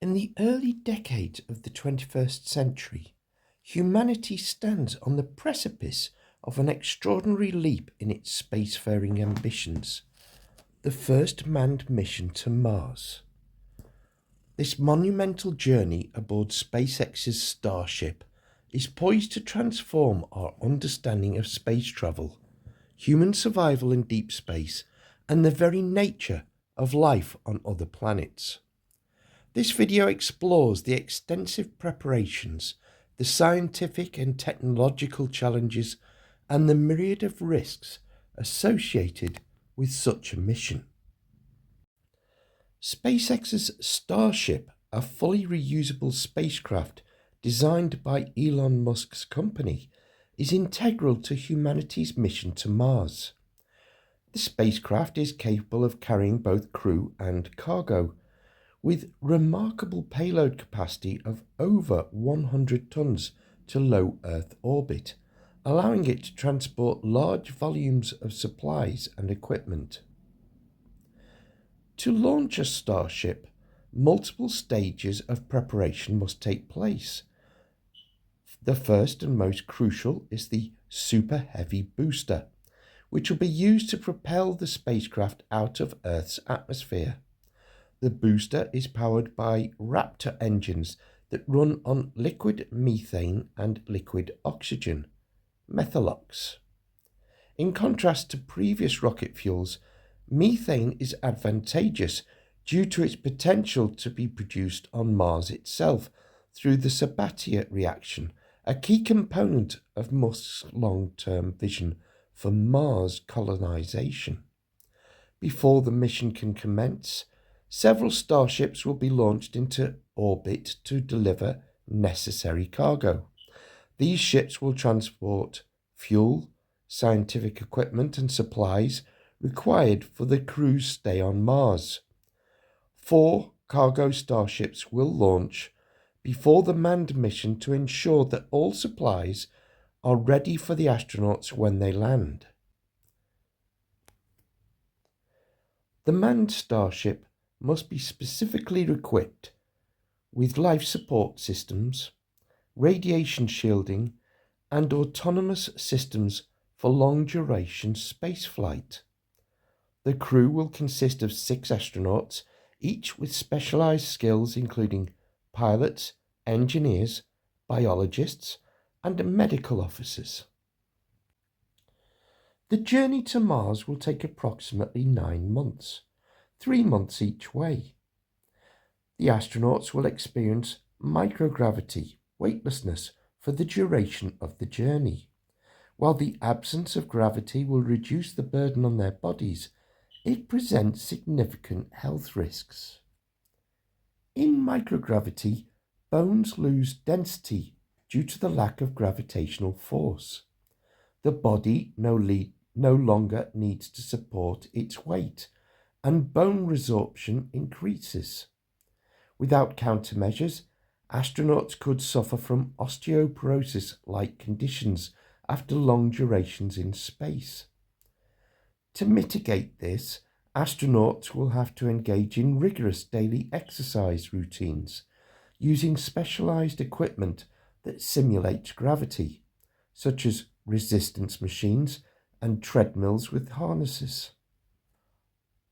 In the early decades of the 21st century, humanity stands on the precipice of an extraordinary leap in its spacefaring ambitions, the first manned mission to Mars. This monumental journey aboard SpaceX's Starship is poised to transform our understanding of space travel, human survival in deep space, and the very nature of life on other planets. This video explores the extensive preparations, the scientific and technological challenges, and the myriad of risks associated with such a mission. SpaceX's Starship, a fully reusable spacecraft designed by Elon Musk's company, is integral to humanity's mission to Mars. The spacecraft is capable of carrying both crew and cargo, with remarkable payload capacity of over 100 tons to low Earth orbit, allowing it to transport large volumes of supplies and equipment. To launch a Starship, multiple stages of preparation must take place. The first and most crucial is the Super Heavy booster, which will be used to propel the spacecraft out of Earth's atmosphere. The booster is powered by Raptor engines that run on liquid methane and liquid oxygen, methalox. In contrast to previous rocket fuels, methane is advantageous due to its potential to be produced on Mars itself through the Sabatier reaction, a key component of Musk's long-term vision for Mars colonization. Before the mission can commence, several Starships will be launched into orbit to deliver necessary cargo. These ships will transport fuel, scientific equipment and supplies required for the crew's stay on Mars. 4 cargo Starships will launch before the manned mission to ensure that all supplies are ready for the astronauts when they land. The manned Starship must be specifically equipped with life support systems, radiation shielding, and autonomous systems for long-duration spaceflight. The crew will consist of 6 astronauts, each with specialised skills including pilots, engineers, biologists, and medical officers. The journey to Mars will take approximately 9 months, 3 months each way. The astronauts will experience microgravity, weightlessness, for the duration of the journey. While the absence of gravity will reduce the burden on their bodies, it presents significant health risks. In microgravity, bones lose density due to the lack of gravitational force. The body no longer needs to support its weight, and bone resorption increases. Without countermeasures, astronauts could suffer from osteoporosis-like conditions after long durations in space. To mitigate this, astronauts will have to engage in rigorous daily exercise routines, using specialized equipment that simulates gravity, such as resistance machines and treadmills with harnesses.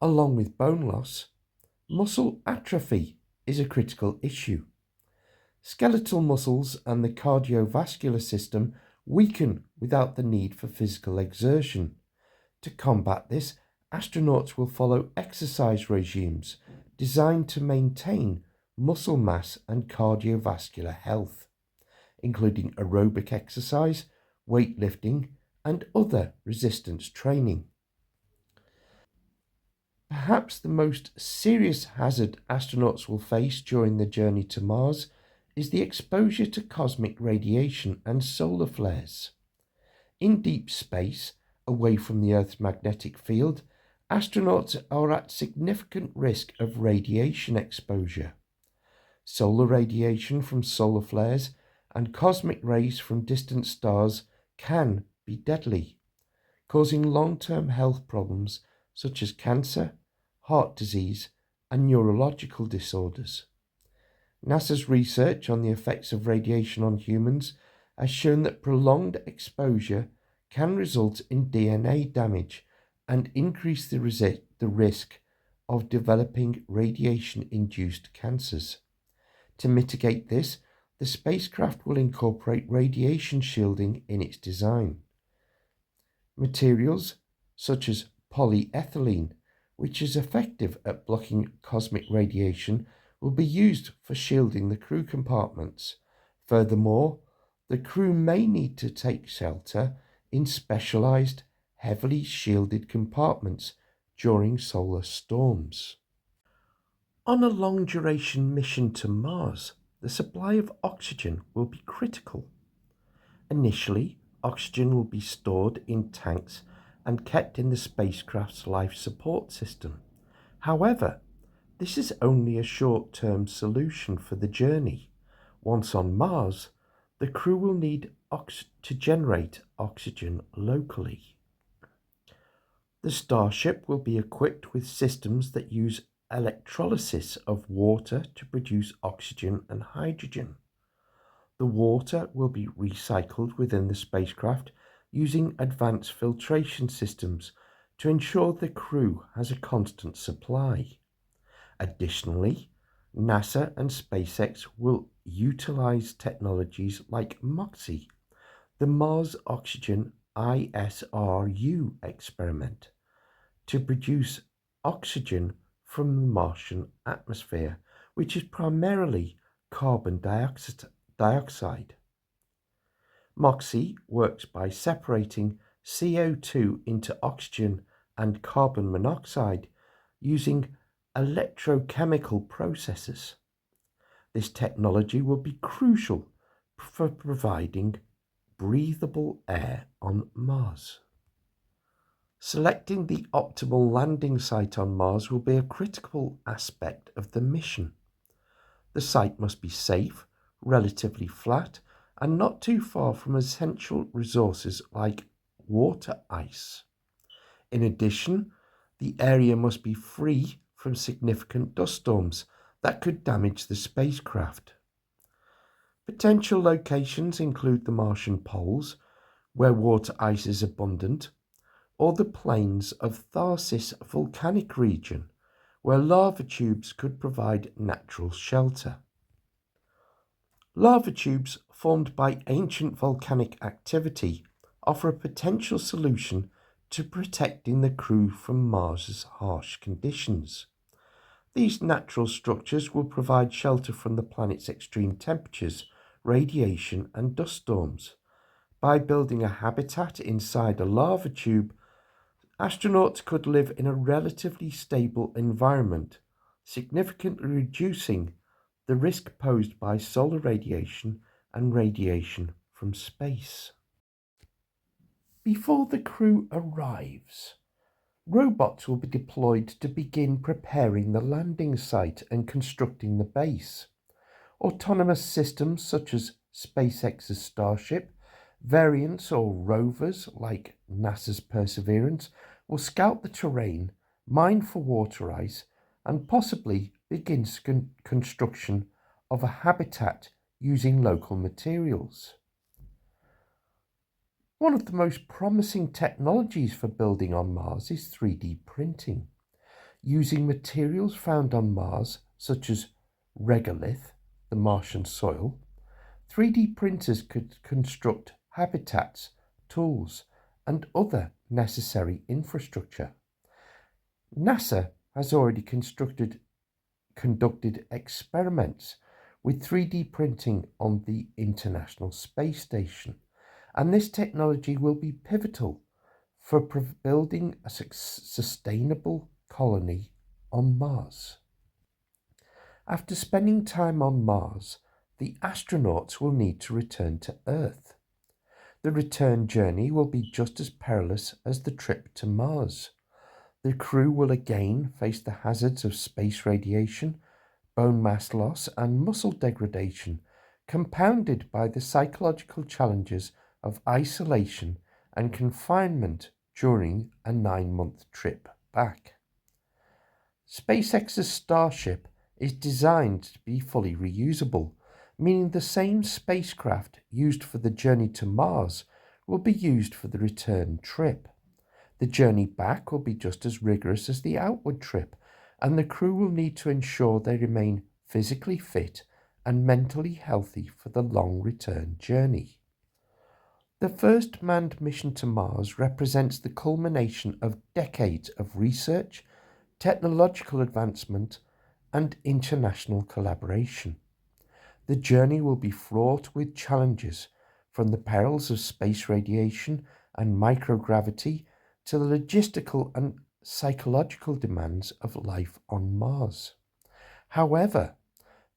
Along with bone loss, muscle atrophy is a critical issue. Skeletal muscles and the cardiovascular system weaken without the need for physical exertion. To combat this, astronauts will follow exercise regimes designed to maintain muscle mass and cardiovascular health, including aerobic exercise, weightlifting, and other resistance training. Perhaps the most serious hazard astronauts will face during the journey to Mars is the exposure to cosmic radiation and solar flares. In deep space, away from the Earth's magnetic field, astronauts are at significant risk of radiation exposure. Solar radiation from solar flares and cosmic rays from distant stars can be deadly, causing long-term health problems such as cancer, heart disease, and neurological disorders. NASA's research on the effects of radiation on humans has shown that prolonged exposure can result in DNA damage and increase the risk of developing radiation-induced cancers. To mitigate this, the spacecraft will incorporate radiation shielding in its design. Materials such as polyethylene, which is effective at blocking cosmic radiation, will be used for shielding the crew compartments. Furthermore, the crew may need to take shelter in specialized, heavily shielded compartments during solar storms. On a long-duration mission to Mars, the supply of oxygen will be critical. Initially, oxygen will be stored in tanks and kept in the spacecraft's life support system. However, this is only a short-term solution for the journey. Once on Mars, the crew will need to generate oxygen locally. The Starship will be equipped with systems that use electrolysis of water to produce oxygen and hydrogen. The water will be recycled within the spacecraft using advanced filtration systems to ensure the crew has a constant supply. Additionally, NASA and SpaceX will utilize technologies like MOXIE, the Mars Oxygen ISRU experiment, to produce oxygen from the Martian atmosphere, which is primarily carbon dioxide. MOXIE works by separating CO2 into oxygen and carbon monoxide using electrochemical processes. This technology will be crucial for providing breathable air on Mars. Selecting the optimal landing site on Mars will be a critical aspect of the mission. The site must be safe, relatively flat, and not too far from essential resources like water ice. In addition, the area must be free from significant dust storms that could damage the spacecraft. Potential locations include the Martian poles, where water ice is abundant, or the plains of Tharsis volcanic region, where lava tubes could provide natural shelter. Lava tubes formed by ancient volcanic activity offer a potential solution to protecting the crew from Mars's harsh conditions. These natural structures will provide shelter from the planet's extreme temperatures, radiation, and dust storms. By building a habitat inside a lava tube, astronauts could live in a relatively stable environment, significantly reducing the risk posed by solar radiation and radiation from space. Before the crew arrives, robots will be deployed to begin preparing the landing site and constructing the base. Autonomous systems such as SpaceX's Starship, variants or rovers like NASA's Perseverance will scout the terrain, mine for water ice, and possibly begin construction of a habitat using local materials. One of the most promising technologies for building on Mars is 3D printing. Using materials found on Mars, such as regolith, the Martian soil, 3D printers could construct habitats, tools, and other necessary infrastructure. NASA has already conducted experiments with 3D printing on the International Space Station, and this technology will be pivotal for building a sustainable colony on Mars. After spending time on Mars, the astronauts will need to return to Earth. The return journey will be just as perilous as the trip to Mars. The crew will again face the hazards of space radiation, bone mass loss, and muscle degradation, compounded by the psychological challenges of isolation and confinement during a 9-month trip back. SpaceX's Starship is designed to be fully reusable, meaning the same spacecraft used for the journey to Mars will be used for the return trip. The journey back will be just as rigorous as the outward trip, and the crew will need to ensure they remain physically fit and mentally healthy for the long return journey. The first manned mission to Mars represents the culmination of decades of research, technological advancement, and international collaboration. The journey will be fraught with challenges, from the perils of space radiation and microgravity to the logistical and psychological demands of life on Mars. However,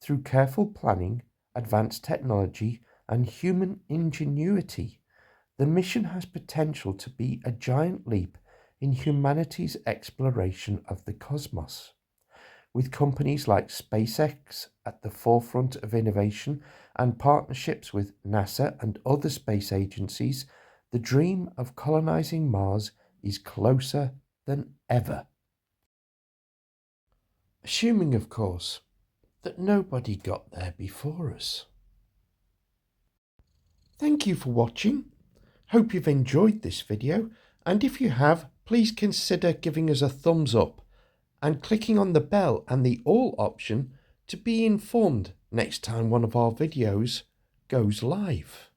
through careful planning, advanced technology, and human ingenuity, the mission has potential to be a giant leap in humanity's exploration of the cosmos. With companies like SpaceX at the forefront of innovation and partnerships with NASA and other space agencies, the dream of colonizing Mars is closer than ever. Assuming, of course, that nobody got there before us. Thank you for watching. Hope you've enjoyed this video, and if you have, please consider giving us a thumbs up and clicking on the bell and the all option to be informed next time one of our videos goes live.